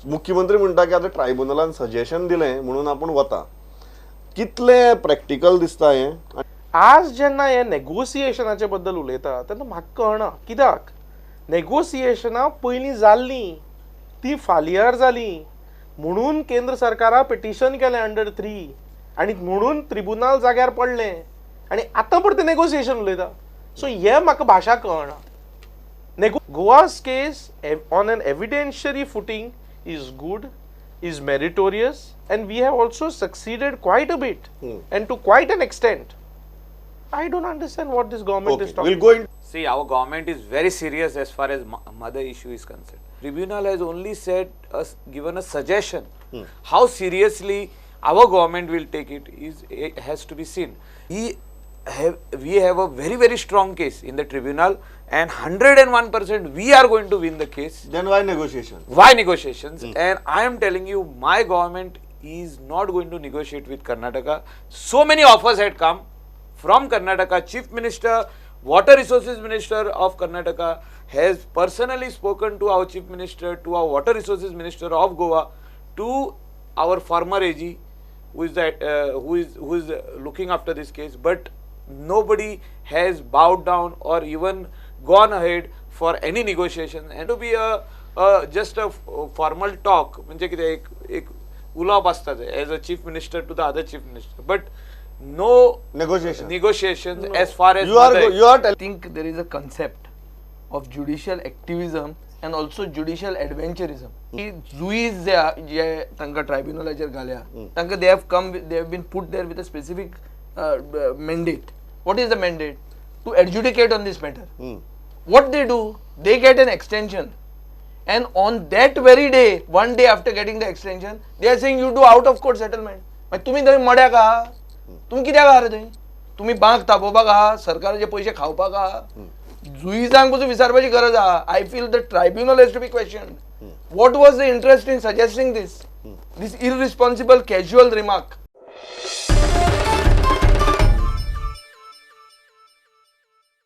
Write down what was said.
मुख्यमंत्री म्हणटा की आता ट्रायब्युनलान सजेशन दिलें म्हणून आपण वता. कितले प्रॅक्टिकल दिसता हे? आज जेन्ना हे नेगोसिएशनाचे बद्दल उलयता तेन्ना म्हाका कळना कित्याक नेगोसिएशनां पयलीं जाल्लीं ती फालियर जाली म्हणून केंद्र सरकारा पिटिशन केलें अंडर 3 आनी म्हणून ट्रिब्युनल जाग्यार पडलें आनी आतां परते नेगोसिएशन उलयता. सो हे म्हाका भाशा कळना. गोवा's case on an evidentiary footing is good, is meritorious, and we have also succeeded quite a bit and to quite an extent. I don't understand what this government is talking We'll go in. See, our government is very serious as far as mother issue is concerned. Tribunal has only said given a suggestion. How seriously our government will take it has to be seen. We have a very strong case in the tribunal, and 101% we are going to win the case. Then why negotiation? Why negotiations? And I am telling you, my government is not going to negotiate with Karnataka. So many offers had come from Karnataka. Chief Minister, Water Resources Minister of Karnataka has personally spoken to our Chief Minister, to our Water Resources Minister of Goa, to our former AG, who is looking after this case. But nobody has bowed down or even gone ahead for any negotiation. And to be just a formal talk, म्हणजे कितें एक उलोवप आसता as a chief minister to the other chief minister, but no negotiations as far as you are I think there is a concept of judicial activism and also judicial adventurism. Juiz जे तांकां ट्रायब्युनलाचेर घाल्या तांकां they have been put there with a specific mandate. What is the mandate? To adjudicate on this matter. What they do, they get an extension, and on that very day, one day after getting the extension, they are saying you do out of court settlement. मागीर तुम्ही थंय मड्याक आहा, तुम्ही कित्याक आहा रे थंय? तुम्ही बांक तापोवपाक आहा, सरकाराचे पयशे खावपाक आहा? जुईजांक पसून विचारपाची गरज आहा. I feel the tribunal has to be questioned. What was the interest in suggesting this irresponsible casual remark?